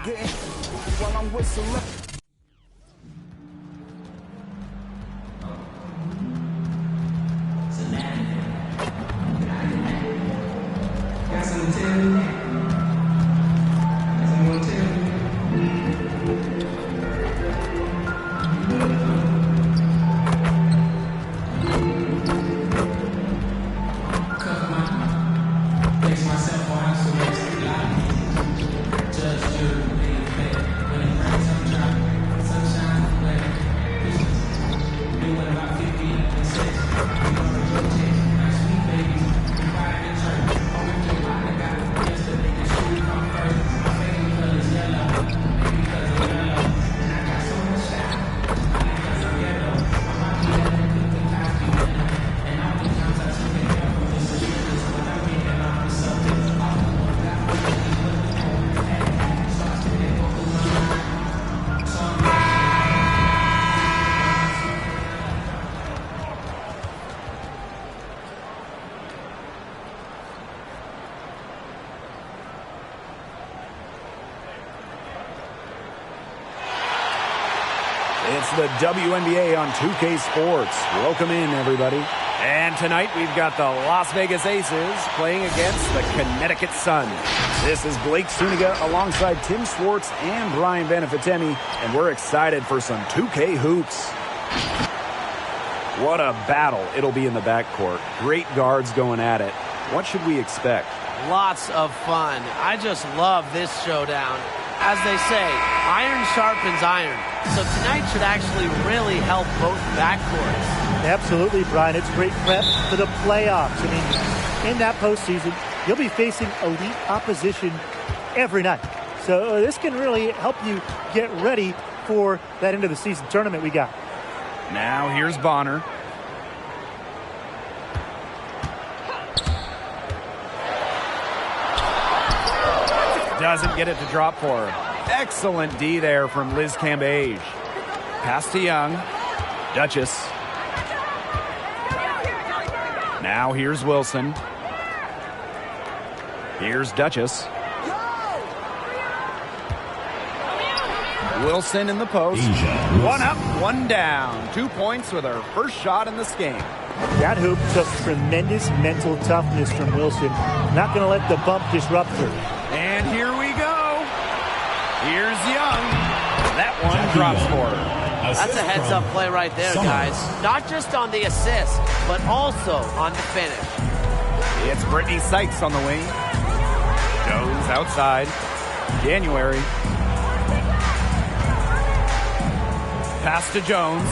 getting while I'm whistling. Got something to tell me? Got something to tell me? Cover my place myself on house arrest. Judge, jury, pay the fed. When it rains, I'm dry. Sunshine, weather. Doing about 50 and 6. We don't rotate. Nice sweet babies. We ride in church. Oh, we do what I got. Just to make the shoe come first. My favorite color is yellow. Maybe because I'm yellow. And I got so much style. Not because I'm yellow. I'm out here at the cooking costume. And all the times I took it down from just a shit. But I'm getting on the subject. All the ones got what they need, what they want. So I spit it all through my mind. So I'm It's the WNBA on 2K Sports. Welcome in, everybody. And tonight we've got the Las Vegas Aces playing against the Connecticut Sun. This is Blake Suniga alongside Tim Schwartz and Brian Benefitemi, and we're excited for some 2K hoops. What a battle it'll be in the backcourt. Great guards going at it. What should we expect? Lots of fun. I just love this showdown. As they say, iron sharpens iron. So tonight should actually really help both backcourts. Absolutely, Brian. It's great prep for the playoffs. I mean, in that postseason, you'll be facing elite opposition every night. So this can really help you get ready for that end of the season tournament we got. Now here's Bonner. Doesn't get it to drop for her. Excellent D there from Liz Cambage. Pass to Young. Duchess. Now here's Wilson. Here's Duchess. Wilson in the post. One up, one down. 2 points with her first shot in this game. That hoop took tremendous mental toughness from Wilson. Not going to let the bump disrupt her. And here we go. Here's Young. That one drops for her. That's a heads-up play right there, guys. Not just on the assist, but also on the finish. It's Brittany Sykes on the wing. Jones outside. January. Pass to Jones.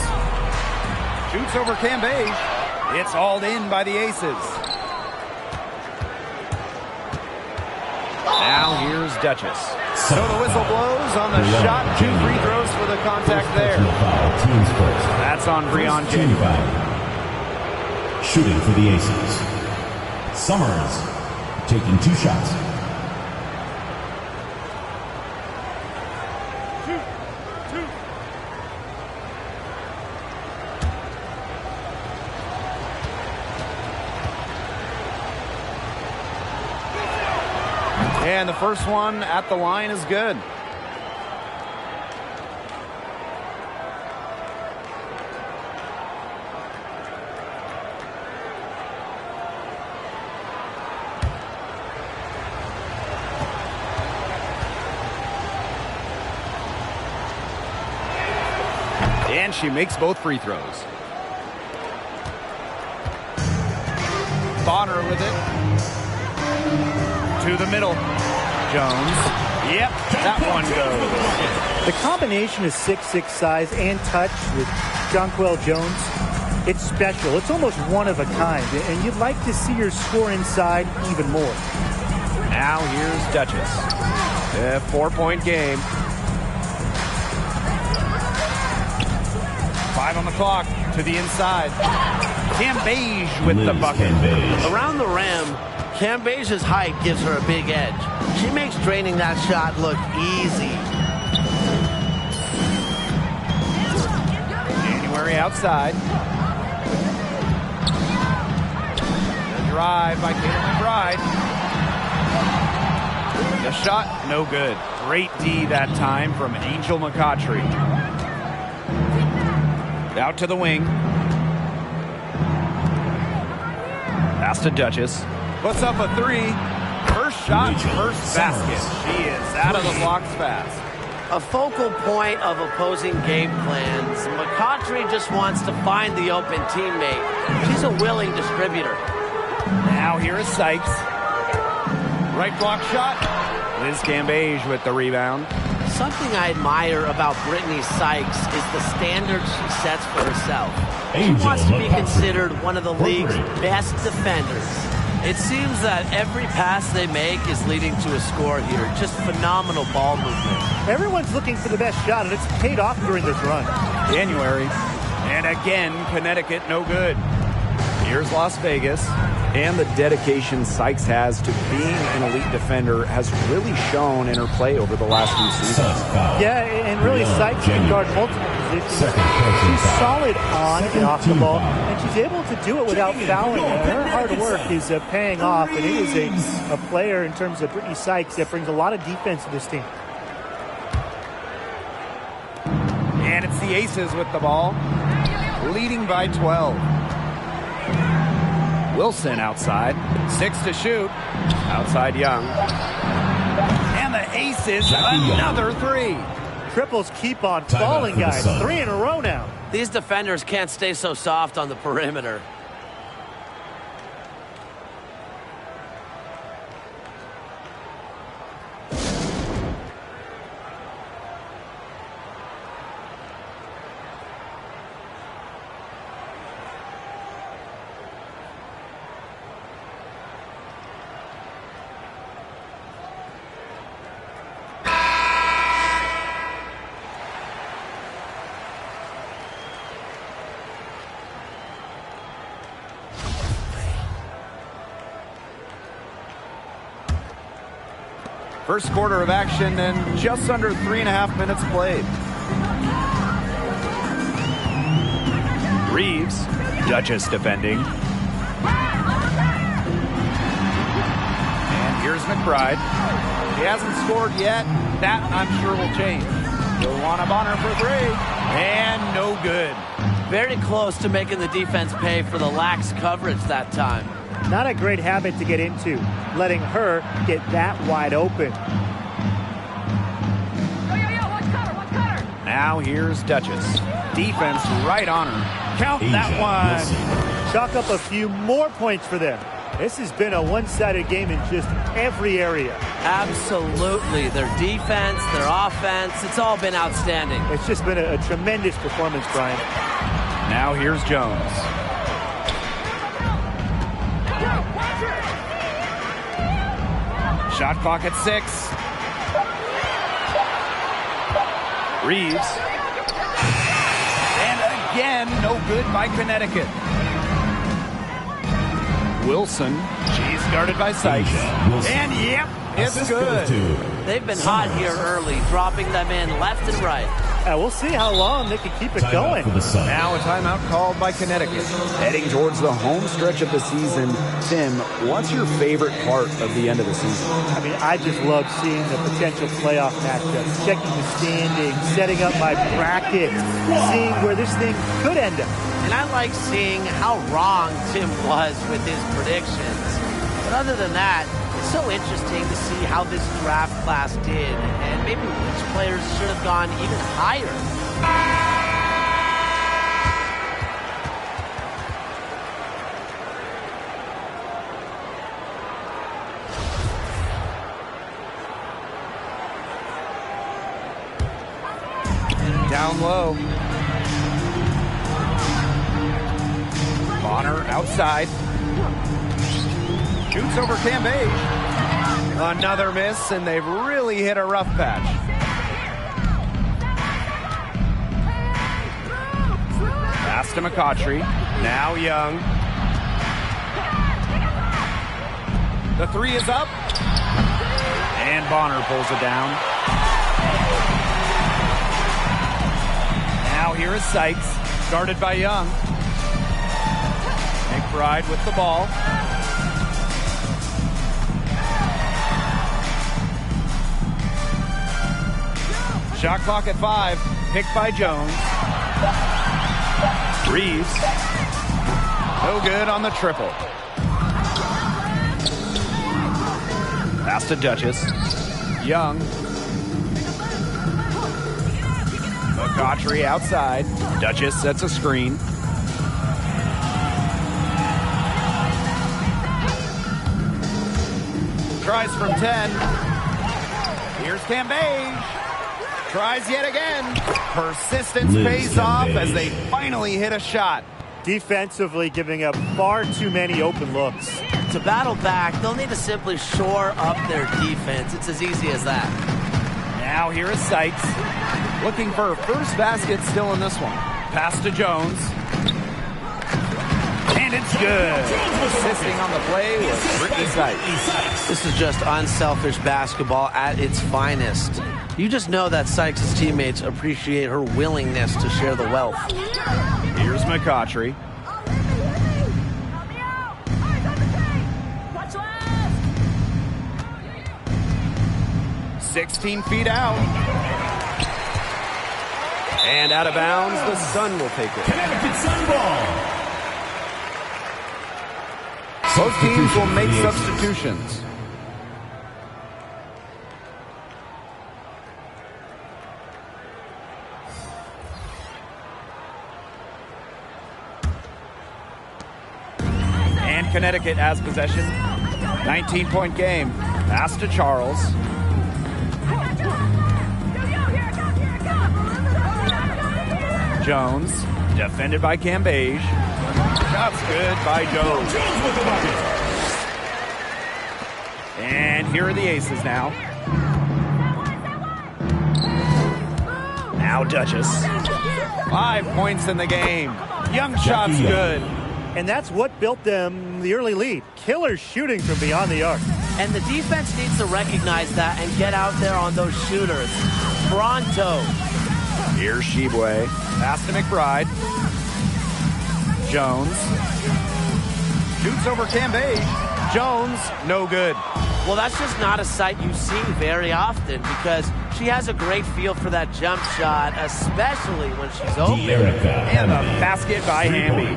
Shoots over Cambage. It's hauled in by the Aces. Now here's Duchess. So the whistle blows on the shot. 2 free throws for the contact there. That's on Breon January. Shooting for the Aces. Summers taking 2 shots. And the first one at the line is good. And she makes both free throws. Bonner with it. To the middle. Jones. Yep, that one goes. The combination of 6'6" size and touch with Jonquel Jones, it's special. It's almost one of a kind, and you'd like to see her score inside even more. Now here's Duchess. A 4-point game. 5 on the clock to the inside. Cambage with the bucket. Around the rim, Cambage's height gives her a big edge. She makes draining that shot look easy. January outside. The drive by Caitlin McBride. The shot, no good. Great D that time from Angel McCautry. Out to the wing. Pass to Duchess. Puts up a three. First shot, first basket. She is out of the blocks fast. A focal point of opposing game plans. McCautry just wants to find the open teammate. She's a willing distributor. Now here is Sykes. Right block shot. Liz Cambage with the rebound. Something I admire about Brittany Sykes is the standard she sets for herself. She wants to be considered one of the league's best defenders. It seems that every pass they make is leading to a score here. Just phenomenal ball movement. Everyone's looking for the best shot, and it's paid off during this run. January. And again, Connecticut no good. Here's Las Vegas. And the dedication Sykes has to being an elite defender has really shown in her play over the last few seasons. Yeah, and really Sykes can guard multiple positions. She's solid on and off the ball, and she's able to do it without fouling. Her hard work is paying off, and it is a player in terms of Brittany Sykes that brings a lot of defense to this team. And it's the Aces with the ball, leading by 12. Wilson outside. 6 to shoot. Outside Young. And the Aces, another three. Triples keep on falling, guys. 3 in a row now. These defenders can't stay so soft on the perimeter. First quarter of action and just under 3.5 minutes played. Reeves, Duchess defending. And here's McBride. He hasn't scored yet. That, I'm sure, will change. He'll want a Bonner for three. And no good. Very close to making the defense pay for the lax coverage that time. Not a great habit to get into, letting her get that wide open. Now here's Duchess. Defense right on her. Count that one. Chalk up a few more points for them. This has been a one-sided game in just every area. Absolutely. Their defense, their offense, it's all been outstanding. It's just been a tremendous performance, Brian. Now here's Jones. Shot clock at 6. Reeves. And again, no good by Connecticut. Wilson. She's guarded by Sykes. And yep, it's good. They've been hot here early, dropping them in left and right. We'll see how long they can keep it going. Now a timeout called by Connecticut. Heading towards the home stretch of the season. Tim, what's your favorite part of the end of the season? I mean, I just love seeing the potential playoff matchups, checking the standings, setting up my bracket, seeing where this thing could end up. And I like seeing how wrong Tim was with his predictions. But other than that, it's so interesting to see how this draft class did, and maybe which players should have gone even higher. Down low. Bonner outside. Shoots over Cambage. Another miss, and they've really hit a rough patch. Pass to McCautry. Now Young. The three is up. And Bonner pulls it down. Now here is Sykes, guarded by Young. McBride with the ball. Shot clock at 5. Picked by Jones. Reeves. No good on the triple. Pass to Duchess. Young. McCautry outside. Duchess sets a screen. Tries from 10. Here's Cambage. Tries yet again. Persistence pays off as they finally hit a shot. Defensively giving up far too many open looks. To battle back, they'll need to simply shore up their defense. It's as easy as that. Now here is Sykes. Looking for her first basket still in this one. Pass to Jones. And it's good. Assisting on the play was Brittany Sykes. This is just unselfish basketball at its finest. You just know that Sykes' teammates appreciate her willingness to share the wealth. Here's McCautry. Watch left. 16 feet out. And out of bounds, the Sun will take it. Connecticut Sun ball. Both teams will make substitutions. And Connecticut has possession. 19-point game. Pass to Charles. Jones, defended by Cambage. Shots good by Jones. And here are the aces now. Now Duchess. 5 points in the game. Young shot's good. And that's what built them the early lead. Killer shooting from beyond the arc. And the defense needs to recognize that and get out there on those shooters. Pronto. Here's Shibwe. Pass to McBride. Jones. Shoots over Cambage. Jones, no good. Well, that's just not a sight you see very often because she has a great feel for that jump shot, especially when she's open. And a basket by Hamby.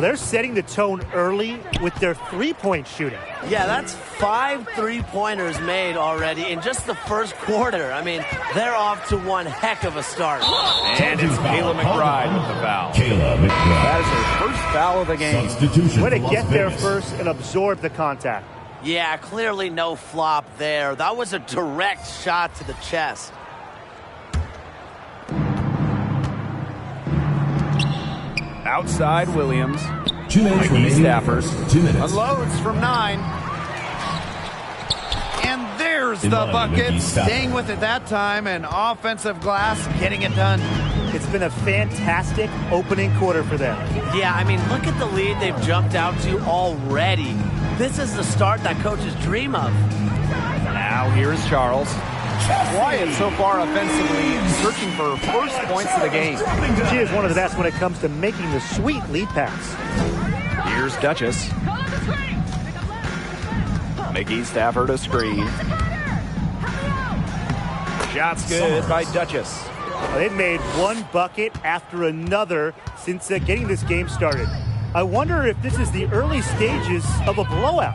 They're setting the tone early with their three-point shooting. Yeah, that's 5 3-pointers made already in just the first quarter. I mean, they're off to one heck of a start. And it's Kayla McBride with the foul. Kayla McBride. That is her first foul of the game. Substitution Way to for get Las there Vegas. first and absorb the contact. Yeah, clearly no flop there. That was a direct shot to the chest. Outside Williams. 2 minutes McGee remaining. Stafford 2 minutes. unloads from 9. And there's the Inbound, bucket. McGee Stafford. Staying with it that time, and offensive glass getting it done. It's been a fantastic opening quarter for them. Yeah, I mean, look at the lead they've jumped out to already. This is the start that coaches dream of. Now here's Charles. Quiet so far offensively, searching for first points of the game. She is one of the best when it comes to making the sweet lead pass. Here's Duchess. McGee Stafford a screen. Shots good by Duchess. They've made one bucket after another since getting this game started. I wonder if this is the early stages of a blowout.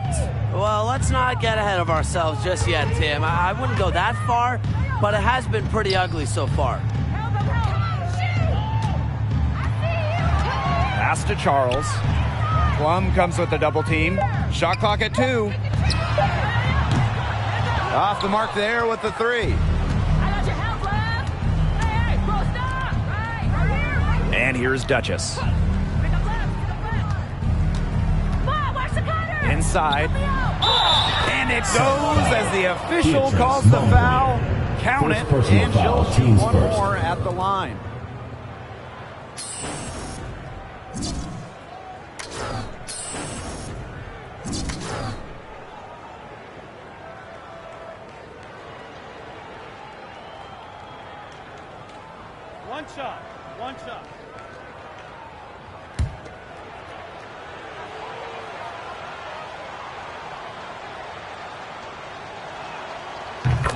Well, let's not get ahead of ourselves just yet, Tim. I wouldn't go that far, but it has been pretty ugly so far. Pass to Charles. Plum comes with the double team. Shot clock at 2. Off the mark there with the 3. And here's Duchess. Inside. And it goes as the official calls the foul. Count it, First personal and she'll foul, shoot teams one first. more at the line. One shot. One shot.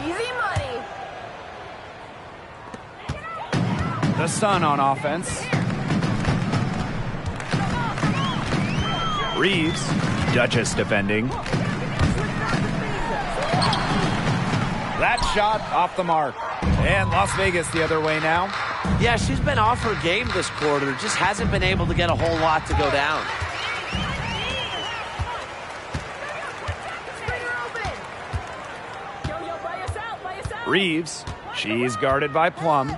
Easy money. The Sun on offense. Reeves, Duchess defending. That shot off the mark. And Las Vegas the other way now. Yeah, she's been off her game this quarter. Just hasn't been able to get a whole lot to go down. Reeves, she's guarded by Plum.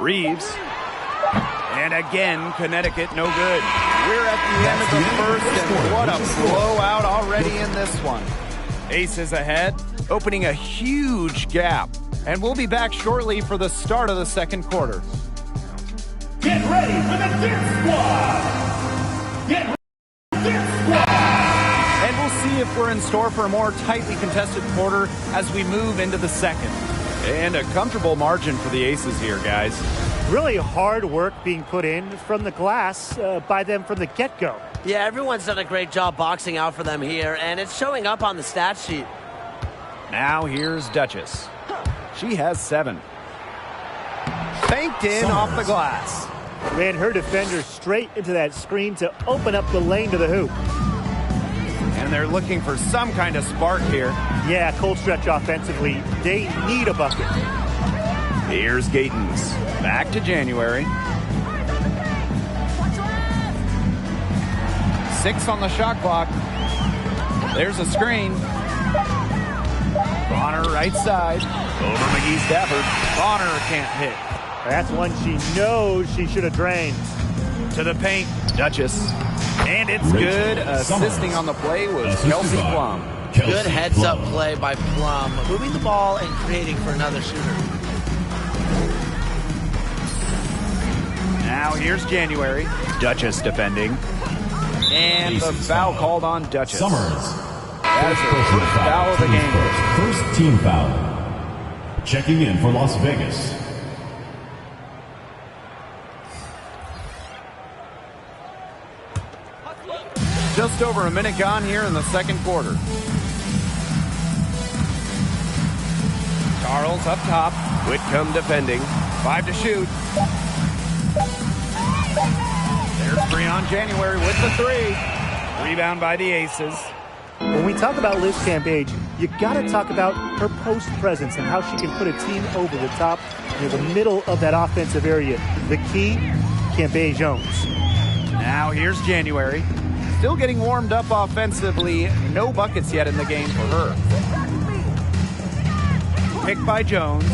Reeves. And again, Connecticut no good. We're at the end of the first, and what a blowout already in this one. Aces ahead, opening a huge gap. And we'll be back shortly for the start of the second quarter. Get ready for the Dip Squad! Get ready for the Dip Squad! And we'll see if we're in store for a more tightly contested quarter as we move into the second. And a comfortable margin for the Aces here, guys. Really hard work being put in from the glass by them from the get-go. Yeah, everyone's done a great job boxing out for them here, and it's showing up on the stat sheet. Now here's Duchess. She has 7. Faked in off the glass. Ran her defender straight into that screen to open up the lane to the hoop. And they're looking for some kind of spark here. Yeah, cold stretch offensively. They need a bucket. Here's Gatens. Back to January. 6 on the shot clock. There's a screen. Bonner right side. Over McGee Stafford. Bonner can't hit. That's one she knows she should have drained. To the paint. Duchess. And it's good. Assisting on the play was Kelsey Plum. Good heads-up play by Plum. Moving the ball and creating for another shooter. Now here's January. Duchess defending. And the foul called on Duchess. Summers. That is her first foul of the game. First team foul. Checking in for Las Vegas. Just over a minute gone here in the second quarter. Charles up top. Whitcomb defending. 5 to shoot. There's 3 on January with the 3. Rebound by the Aces. When we talk about Liz Cambage, you got to talk about her post presence and how she can put a team over the top near the middle of that offensive area. The key, Cambage owns. Now here's January. Still getting warmed up offensively. No buckets yet in the game for her. Picked by Jones.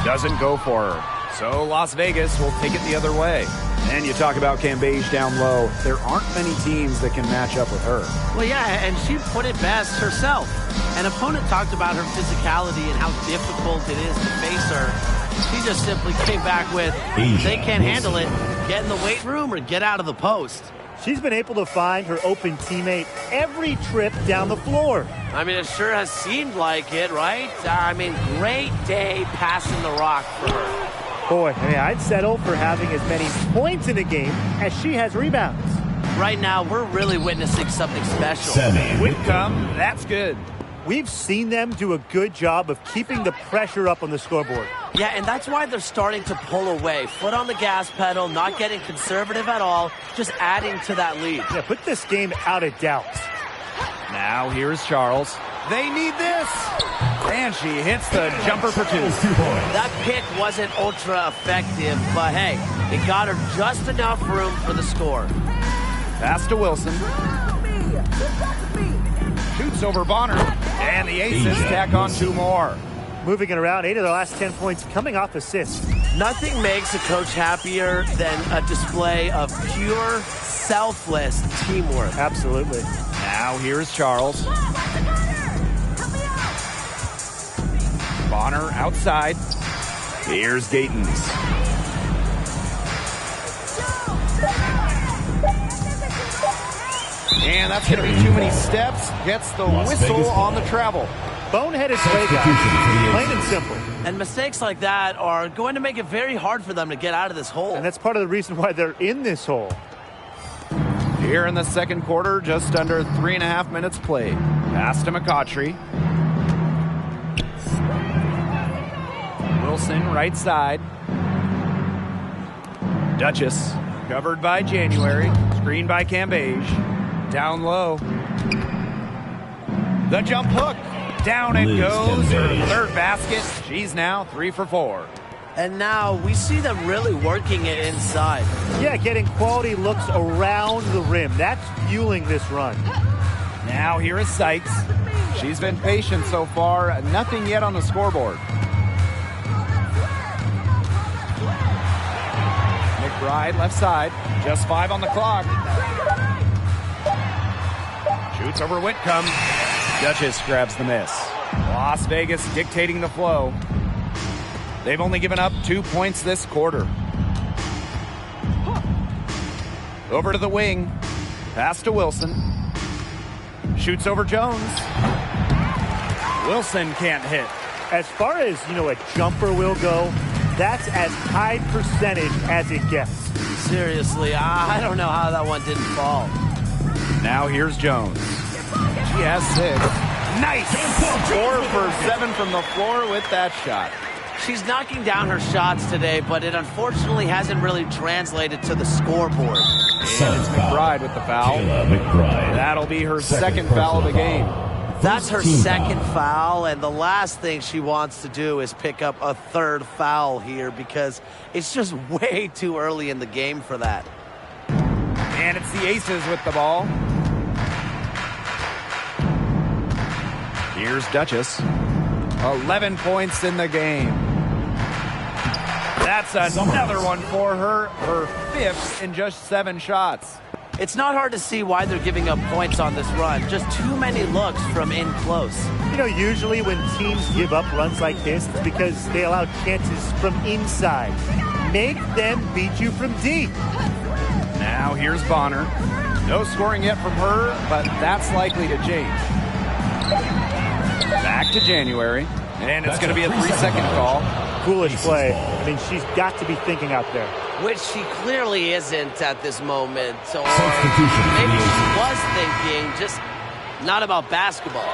Doesn't go for her. So Las Vegas will take it the other way. And you talk about Cambage down low. There aren't many teams that can match up with her. Well, yeah, and she put it best herself. An opponent talked about her physicality and how difficult it is to face her. She just simply came back with, they can't handle it, get in the weight room or get out of the post. She's been able to find her open teammate every trip down the floor. I mean, it sure has seemed like it, right? I mean, great day passing the rock for her. Boy, I mean, I'd settle for having as many points in a game as she has rebounds. Right now, we're really witnessing something special. Whitcomb, that's good. We've seen them do a good job of keeping the pressure up on the scoreboard. Yeah, and that's why they're starting to pull away. Foot on the gas pedal, not getting conservative at all, just adding to that lead. Yeah, put this game out of doubt. Now here's Charles. They need this. And she hits the jumper for 2. That pick wasn't ultra effective, but hey, it got her just enough room for the score. Pass to Wilson. Shoots over Bonner. And the Aces tack on 2 more. Moving it around, 8 of their last 10 points coming off assists. Nothing makes a coach happier than a display of pure, selfless teamwork. Absolutely. Now here's Charles. Bonner outside. Here's Gatens. And that's going to be too many steps. Gets the whistle on the travel. Boneheaded play, guys. Plain and simple. And mistakes like that are going to make it very hard for them to get out of this hole. And that's part of the reason why they're in this hole. Here in the second quarter, just under 3.5 minutes played. Pass to McCautry. Wilson, right side. Duchess, covered by January. Screened by Cambage. Down low. The jump hook. Down it goes. Her third basket. She's now 3 for 4. And now we see them really working it inside. Yeah, getting quality looks around the rim. That's fueling this run. Now here is Sykes. She's been patient so far. Nothing yet on the scoreboard. McBride, left side. Just 5 on the clock. Shoots over Whitcomb. Duchess grabs the miss. Las Vegas dictating the flow. They've only given up 2 points this quarter. Over to the wing. Pass to Wilson. Shoots over Jones. Wilson can't hit. As far as, a jumper will go, that's as high percentage as it gets. Seriously, I don't know how that one didn't fall. Now here's Jones. She has 6. Nice! 4 for 7 from the floor with that shot. She's knocking down her shots today, but it unfortunately hasn't really translated to the scoreboard. And it's McBride with the foul. That'll be her second foul of the game. That's her second foul, and the last thing she wants to do is pick up a third foul here because it's just way too early in the game for that. And it's the Aces with the ball. Here's Duchess. 11 points in the game. That's another one for her. Her 5th in just 7 shots. It's not hard to see why they're giving up points on this run. Just too many looks from in close. Usually when teams give up runs like this, it's because they allow chances from inside. Make them beat you from deep. Now here's Bonner. No scoring yet from her, but that's likely to change. Back to January, and it's going to be a 3-second call. Foolish play. She's got to be thinking out there. Which she clearly isn't at this moment. Or maybe she was thinking, just not about basketball.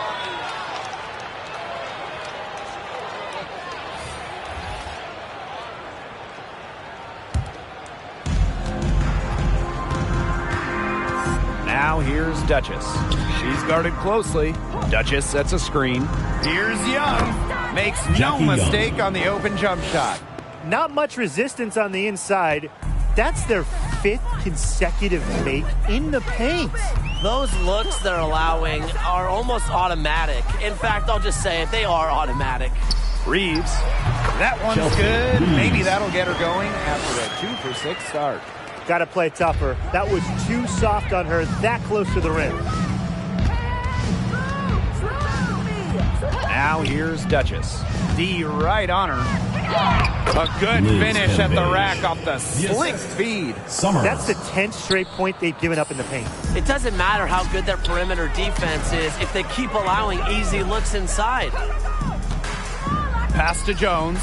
Now here's Duchess. She's guarded closely. Duchess sets a screen. Here's Young. Makes no mistake on the open jump shot. Not much resistance on the inside. That's their 5th consecutive make in the paint. Those looks they're allowing are almost automatic. In fact, I'll just say it, they are automatic. Reeves. That one's good. Maybe that'll get her going after a 2 for 6 start. Got to play tougher. That was too soft on her, that close to the rim. Now here's Duchess. D right on her. A good finish at the rack off the slick feed. That's the 10th straight point they've given up in the paint. It doesn't matter how good their perimeter defense is if they keep allowing easy looks inside. Pass to Jones.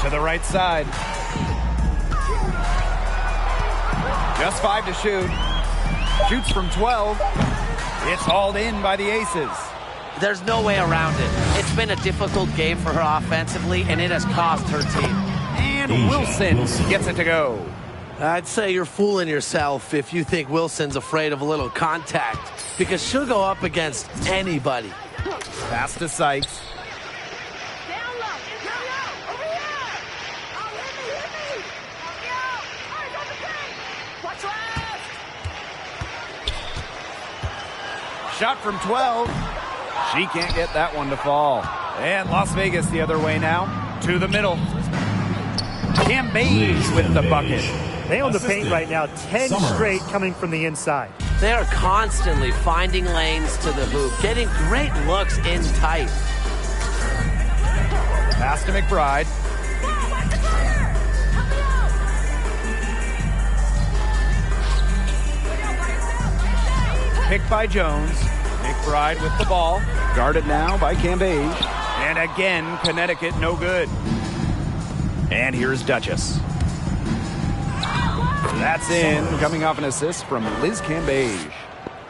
To the right side. Just 5 to shoot. Shoots from 12. It's hauled in by the Aces. There's no way around it. It's been a difficult game for her offensively, and it has cost her team. And Wilson gets it to go. I'd say you're fooling yourself if you think Wilson's afraid of a little contact, because she'll go up against anybody. Pass to Sykes. Shot from 12. She can't get that one to fall. And Las Vegas the other way now. To the middle. Cambage with the bucket. They own the paint right now. 10 straight coming from the inside. They are constantly finding lanes to the hoop, getting great looks in tight. Pass to McBride. Picked by Jones. McBride with the ball. Guarded now by Cambage. And again, Connecticut no good. And here's Duchess. That's in, coming off an assist from Liz Cambage.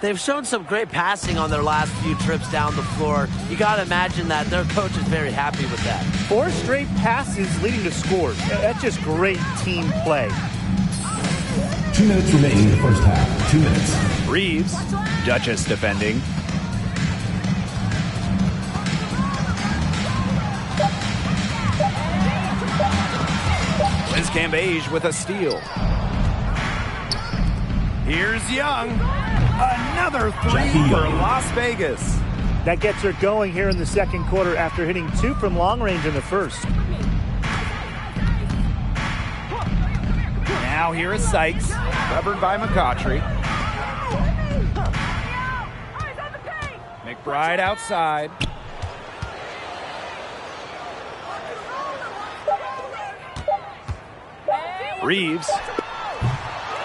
They've shown some great passing on their last few trips down the floor. You got to imagine that their coach is very happy with that. 4 straight passes leading to scores. That's just great team play. 2 minutes remaining in the first half. 2 minutes. Reeves, Duchess defending. Liz Cambage with a steal. Here's Young. Another 3 for Las Vegas. That gets her going here in the second quarter after hitting 2 from long range in the first. Now here is Sykes, covered by McCautry. McBride outside. Reeves.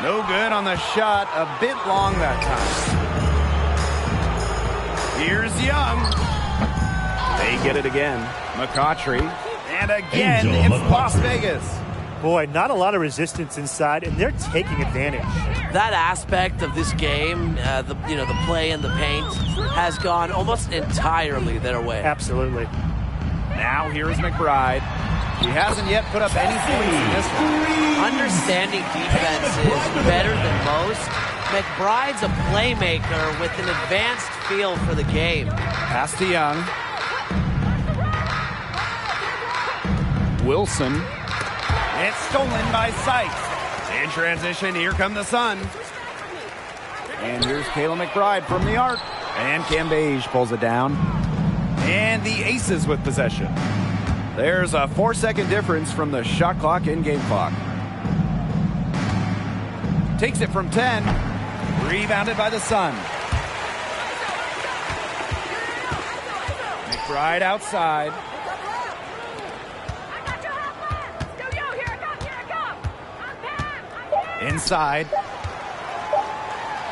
No good on the shot, a bit long that time. Here's Young. They get it again. McCautry. And again, it's Las Vegas. Boy, not a lot of resistance inside, and they're taking advantage. That aspect of this game, the play in the paint, has gone almost entirely their way. Absolutely. Now here is McBride. She hasn't yet put up any points in this one. Understanding defense is better than most. McBride's a playmaker with an advanced feel for the game. Pass to Young. Wilson. It's stolen by Sykes. In transition, here come the Sun. And here's Kayla McBride from the arc. And Cambage pulls it down. And the Aces with possession. There's a 4-second difference from the shot clock and game clock. Takes it from 10. Rebounded by the Sun. McBride outside. Inside.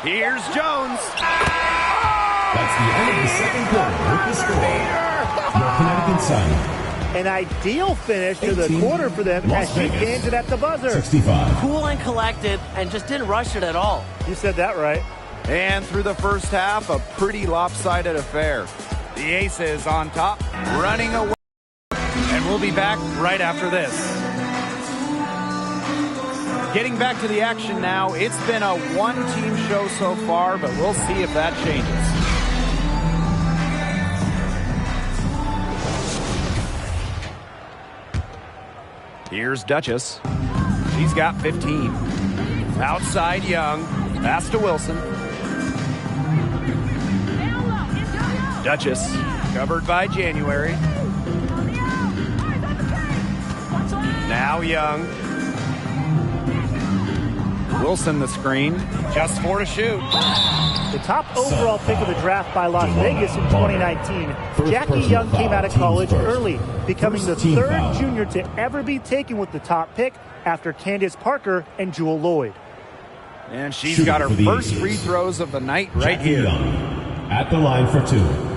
Here's Jones. That's the end of the second quarter with the score. Your Connecticut Sun. An ideal finish to the quarter for them as she gains it at the buzzer. 65. Cool and collected and just didn't rush it at all. You said that right. And through the first half, a pretty lopsided affair. The Aces on top, running away. And we'll be back right after this. Getting back to the action now. It's been a one-team show so far, but we'll see if that changes. Here's Duchess. She's got 15. Outside Young. Pass to Wilson. Duchess covered by January. Now Young. Wilson the screen. Just 4 to shoot. The top overall pick of the draft by Las Vegas in 2019, Jackie Young came out of college early, becoming the 3rd junior to ever be taken with the top pick after Candace Parker and Jewel Lloyd. And she's got her first free throws of the night right here. At the line for 2.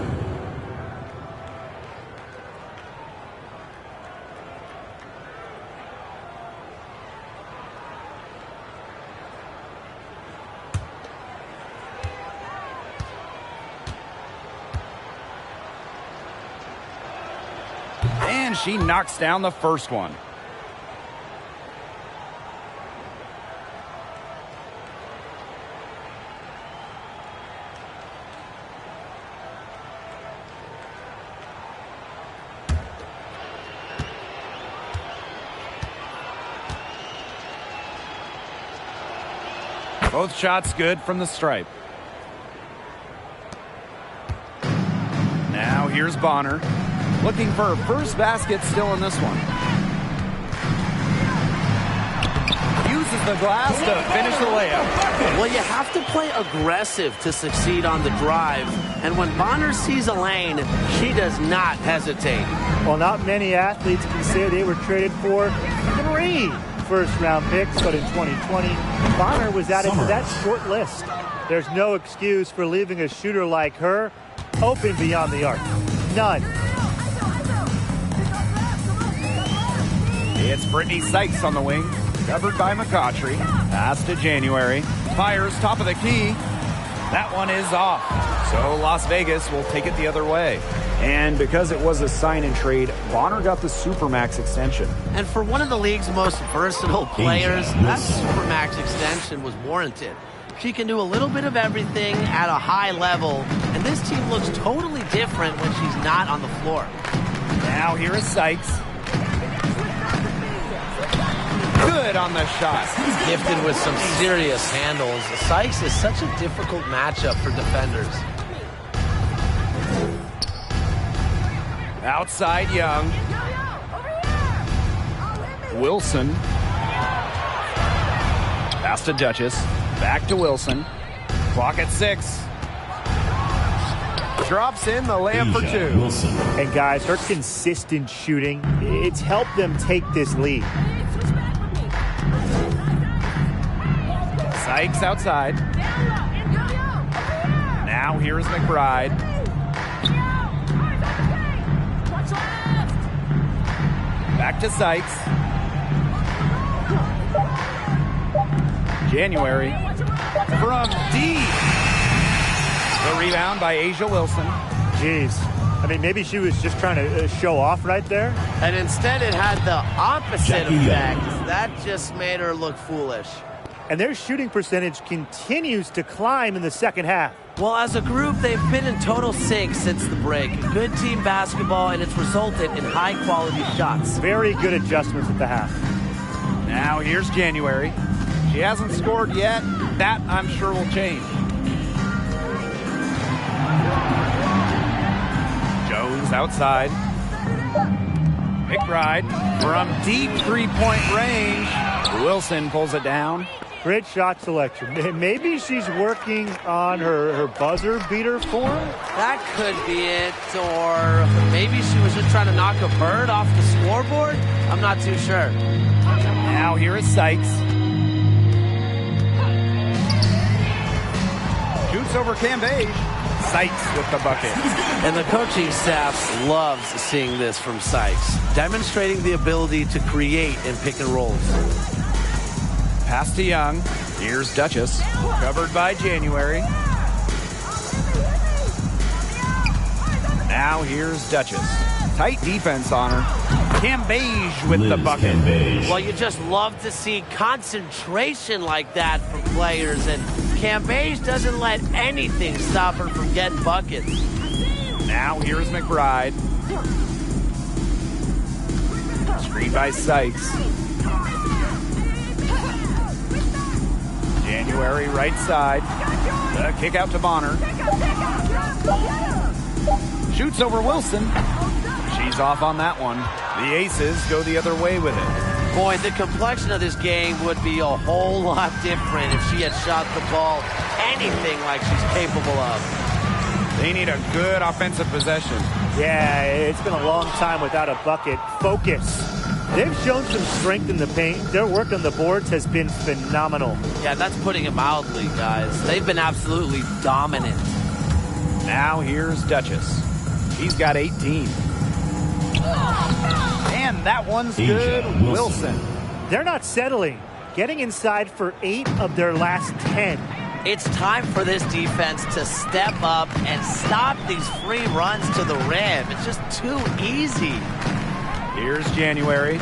And she knocks down the first one. Both shots good from the stripe. Now here's Bonner. Looking for her first basket still in this one. Uses the glass to finish the layup. Well, you have to play aggressive to succeed on the drive. And when Bonner sees a lane, she does not hesitate. Well, not many athletes can say they were traded for 3 first-round picks, but in 2020, Bonner was added to that short list. There's no excuse for leaving a shooter like her open beyond the arc. None. It's Brittany Sykes on the wing. Covered by McCautry. Pass to January. Fires top of the key. That one is off. So Las Vegas will take it the other way. And because it was a sign-and trade, Bonner got the Supermax extension. And for one of the league's most versatile players, that Supermax extension was warranted. She can do a little bit of everything at a high level, and this team looks totally different when she's not on the floor. Now here is Sykes. Good on the shot. Gifted with some serious handles. Sykes is such a difficult matchup for defenders. Outside Young. Wilson. Pass to Duchess. Back to Wilson. Clock at 6. Drops in the layup for 2. Wilson. And guys, her consistent shooting, it's helped them take this lead. Sykes outside. Now here's McBride. Back to Sykes. January from deep. The rebound by Asia Wilson. Jeez. I mean, maybe she was just trying to show off right there. And instead it had the opposite effect. That just made her look foolish. And their shooting percentage continues to climb in the second half. Well, as a group, they've been in total sync since the break. Good team basketball, and it's resulted in high-quality shots. Very good adjustments at the half. Now here's January. She hasn't scored yet. That, I'm sure, will change. Jones outside. McBride from deep three-point range. Wilson pulls it down. Great shot selection. Maybe she's working on her buzzer beater form. That could be it, or maybe she was just trying to knock a bird off the scoreboard. I'm not too sure. Now here is Sykes. Shoots over Cambage. Sykes with the bucket. And the coaching staff loves seeing this from Sykes, demonstrating the ability to create in pick and rolls. Pass to Young. Here's Duchess. Covered by January. Now here's Duchess. Tight defense on her. Cambage with the bucket. Well, you just love to see concentration like that from players, and Cambage doesn't let anything stop her from getting buckets. Now here's McBride. Screen by Sykes. January right side. The kick out to Bonner. Shoots over Wilson. She's off on that one. The Aces go the other way with it. Boy, the complexion of this game would be a whole lot different if she had shot the ball anything like she's capable of. They need a good offensive possession. Yeah, it's been a long time without a bucket. Focus. They've shown some strength in the paint. Their work on the boards has been phenomenal. Yeah, that's putting it mildly, guys. They've been absolutely dominant. Now here's Duchess. He's got 18. And that one's good. Wilson. They're not settling. Getting inside for 8 of their last 10. It's time for this defense to step up and stop these free runs to the rim. It's just too easy. Here's January.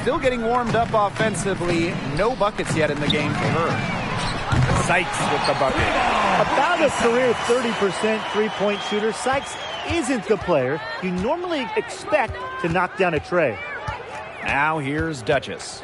Still getting warmed up offensively. No buckets yet in the game for her. Sykes with the bucket. About a career 30% three-point shooter, Sykes isn't the player you normally expect to knock down a tray. Now here's Duchess.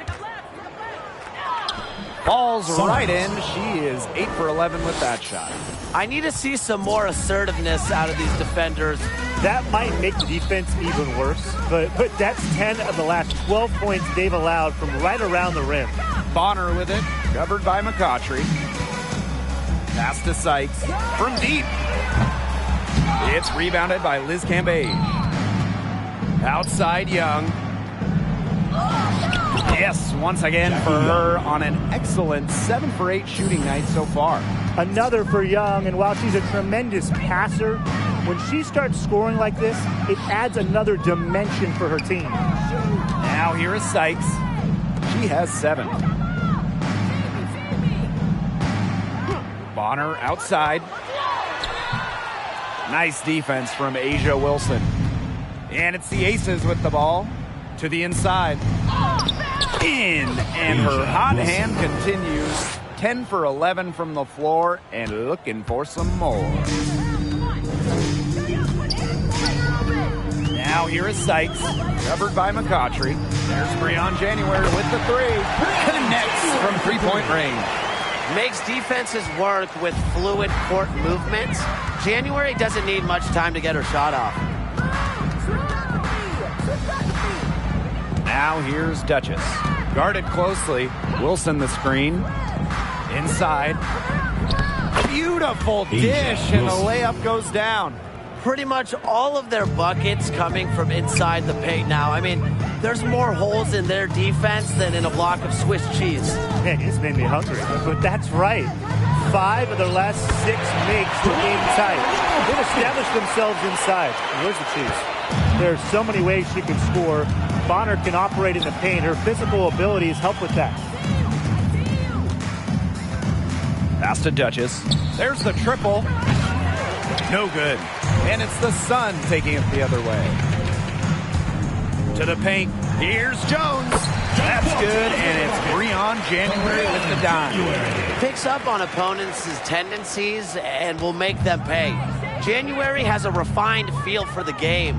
Falls right in. She is 8 for 11 with that shot. I need to see some more assertiveness out of these defenders. That might make the defense even worse, but that's 10 of the last 12 points they've allowed from right around the rim. Bonner with it, covered by McCautry. Pass to Sykes from deep. It's rebounded by Liz Cambage. Outside Young. Yes, once again for her on an excellent 7 for 8 shooting night so far. Another for Young, and while she's a tremendous passer, when she starts scoring like this, it adds another dimension for her team. Now here is Sykes. She has 7. Bonner outside. Nice defense from Asia Wilson. And it's the Aces with the ball to the inside. In, and her hot hand continues. 10 for 11 from the floor and looking for some more. Now here is Sykes, covered by McCautry. There's Breon January with the 3. Connects from three-point range. Makes defenses work with fluid court movements. January doesn't need much time to get her shot off. Now here's Duchess. Guarded closely. Wilson the screen. Inside. Beautiful dish, and the layup goes down. Pretty much all of their buckets coming from inside the paint now. I mean, there's more holes in their defense than in a block of Swiss cheese. Man, this made me hungry, but that's right. 5 of their last 6 makes were game tight. They've established themselves inside. Where's the cheese? There's so many ways she can score. Bonner can operate in the paint. Her physical abilities help with that. Pass to Duchess. There's the triple. No good. And it's the Sun taking it the other way. To the paint. Here's Jones. That's good, and it's Breon January with the dime. Picks up on opponents' tendencies and will make them pay. January has a refined feel for the game.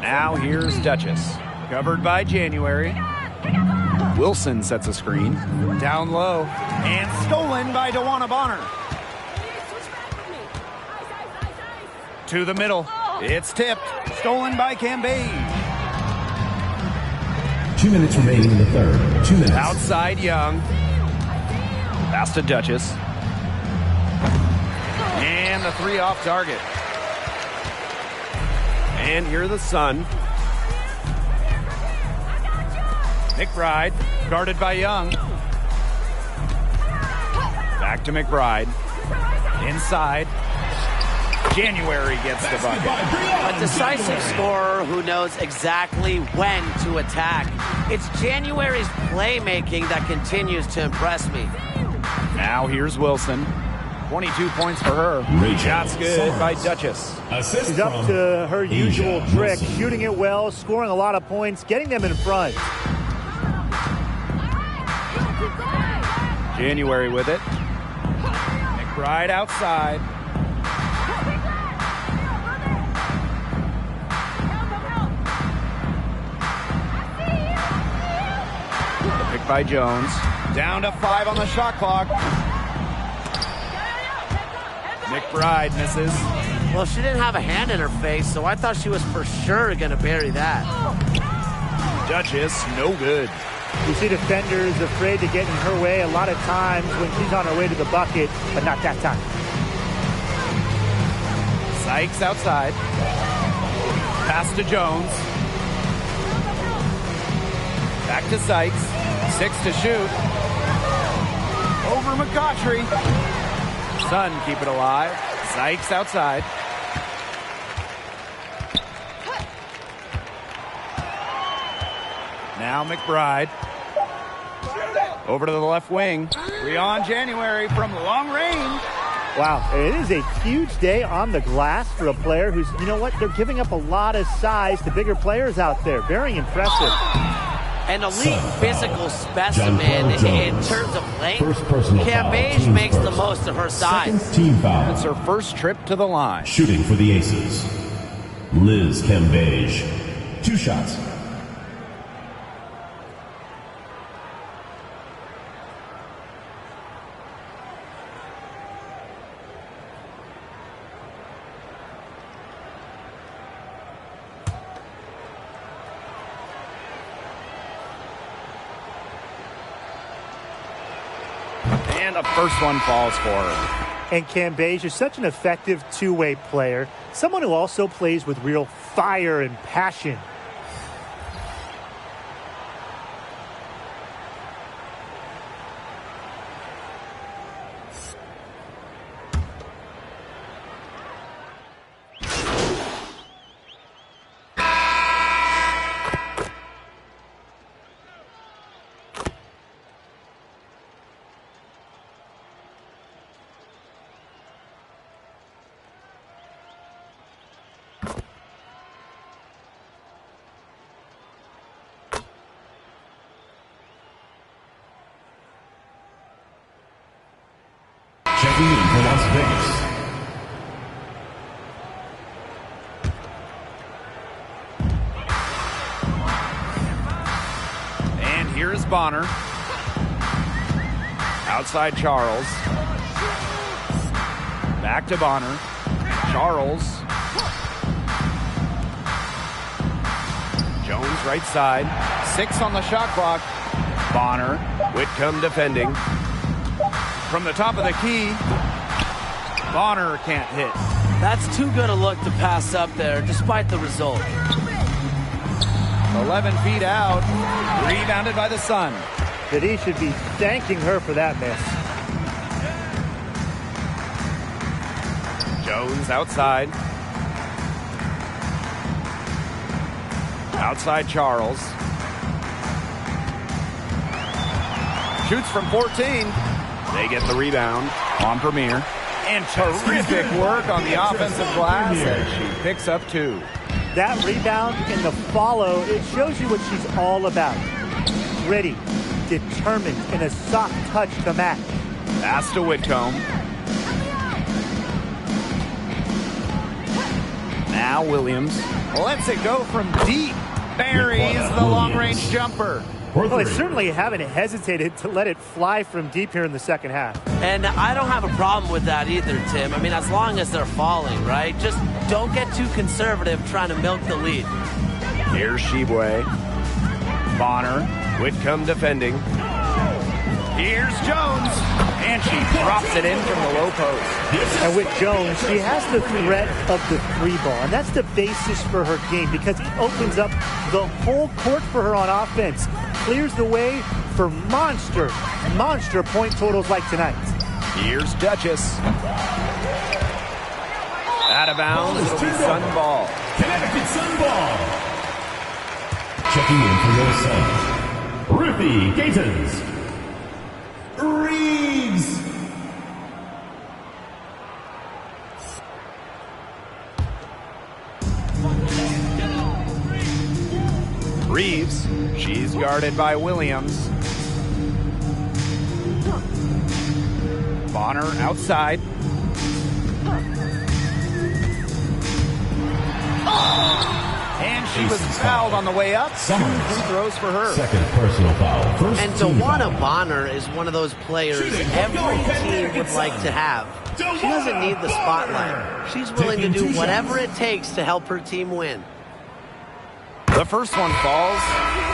Now here's Duchess. Covered by January. Wilson sets a screen. Down low. And stolen by DeWanna Bonner. To the middle. It's tipped. Stolen by Cambage. 2 minutes remaining in the third. 2 minutes. Outside Young. Pass to Duchess. And the 3 off target. And here the Sun. McBride, guarded by Young. Back to McBride. Inside. January gets the bucket. A decisive scorer who knows exactly when to attack. It's January's playmaking that continues to impress me. Now here's Wilson. 22 points for her. Shots good by Duchess. She's up to her usual trick, shooting it well, scoring a lot of points, getting them in front. January with it. McBride outside. Pick by Jones. Down to 5 on the shot clock. McBride misses. Well, she didn't have a hand in her face, so I thought she was for sure going to bury that. Duchess, no good. You see defenders afraid to get in her way a lot of times when she's on her way to the bucket, but not that time. Sykes outside. Pass to Jones. Back to Sykes. 6 to shoot. Over McCautry. Sun keep it alive. Sykes outside. Now McBride. Over to the left wing. Breon January from long range. Wow, it is a huge day on the glass for a player who's, you know what, they're giving up a lot of size to bigger players out there. Very impressive. An elite physical specimen in terms of length. Cambage makes the most of her size. Team foul. It's her first trip to the line. Shooting for the Aces. Liz Cambage. 2 shots. And the first one falls for her. And Cambage is such an effective two-way player. Someone who also plays with real fire and passion. checking in for Las Vegas. And here's Bonner. Outside Charles. Back to Bonner. Charles. Jones right side. 6 on the shot clock. Bonner. Whitcomb defending. From the top of the key. Bonner can't hit. That's too good a look to pass up there, despite the result. 11 feet out. Rebounded by the Sun. That he should be thanking her for that miss. Jones outside. Outside Charles. Shoots from 14. They get the rebound on Premier. And terrific work on the offensive glass as she picks up 2. That rebound and the follow, it shows you what she's all about. Gritty, determined, and a soft touch to match. Pass to Whitcomb. Now Williams lets it go from deep. Buries the long-range jumper. Well, they certainly haven't hesitated to let it fly from deep here in the second half. And I don't have a problem with that either, Tim. I mean, as long as they're falling, right? Just don't get too conservative trying to milk the lead. Here's Sheboy. Bonner. Whitcomb defending. Here's Jones. And she drops it in from the low post. And with Jones, she has the threat of the 3-ball. And that's the basis for her game because it opens up the whole court for her on offense. Clears the way for monster point totals like tonight. Here's Duchess. Out of bounds, it'll be Sun ball. Connecticut Sun ball. Checking in for your Sun, Ruthie Gatons. Reeves. Reeves, she's guarded by Williams. Bonner outside. And she was fouled on the way up. 2 free throws for her. Second personal foul. First And team Dawana foul. Bonner is one of those players every team would like to have. She doesn't need the spotlight. She's willing to do whatever it takes to help her team win. The first one falls.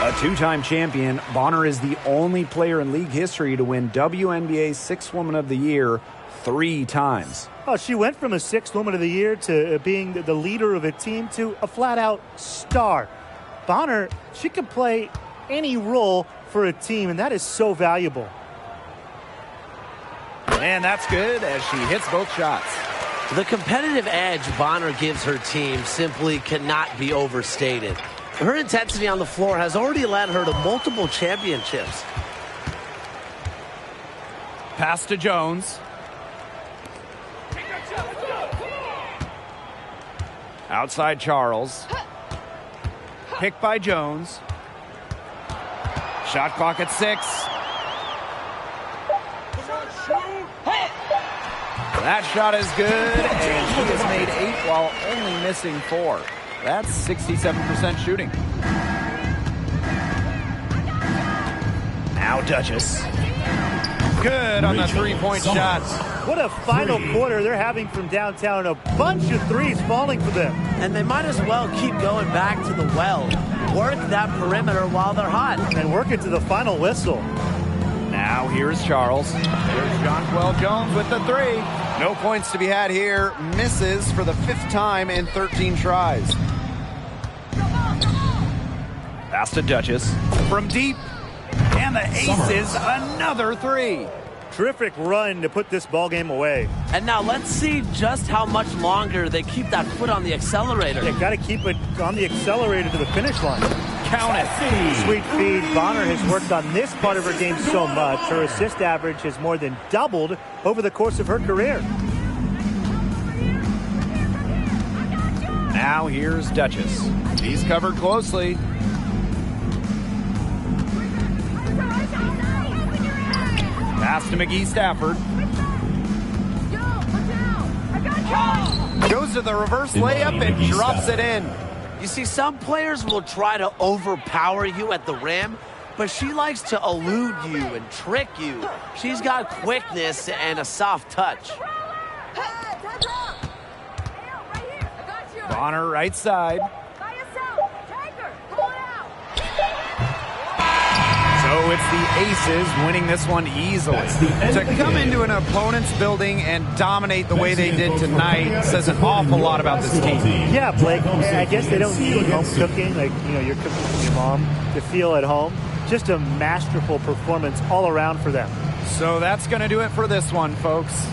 A 2-time champion, Bonner is the only player in league history to win WNBA 6th Woman of the Year 3 times. Oh, she went from a 6th Woman of the Year to being the leader of a team to a flat-out star. Bonner, she can play any role for a team, and that is so valuable. And that's good as she hits both shots. The competitive edge Bonner gives her team simply cannot be overstated. Her intensity on the floor has already led her to multiple championships. Pass to Jones. Outside Charles. Picked by Jones. Shot clock at 6. That shot is good, and she has made 8 while only missing 4. That's 67% shooting. Now Duchess. Good on the 3-point shot. What a final quarter they're having from downtown. A bunch of threes falling for them. And they might as well keep going back to the well. Work that perimeter while they're hot. And work it to the final whistle. Now here's Charles. Here's Jonquel Jones with the 3. No points to be had here. Misses for the 5th time in 13 tries. Pass to Duchess. From deep. And the aces, another 3. Terrific run to put this ball game away. And now let's see just how much longer they keep that foot on the accelerator. They've got to keep it on the accelerator to the finish line. Count it. Sweet feed. Bonner has worked on this part of her game so much. Her assist average has more than doubled over the course of her career. Now here's Duchess. She's covered closely. Pass to McGee Stafford. Goes to the reverse layup and drops it in. You see, some players will try to overpower you at the rim, but she likes to elude you and trick you. She's got quickness and a soft touch. On her right side. So it's the Aces winning this one easily. To come into an opponent's building and dominate the way they did tonight says an awful lot about this team. Yeah, Blake, I guess they don't need home cooking, like, you know, you're cooking for your mom, to feel at home. Just a masterful performance all around for them. So that's going to do it for this one, folks.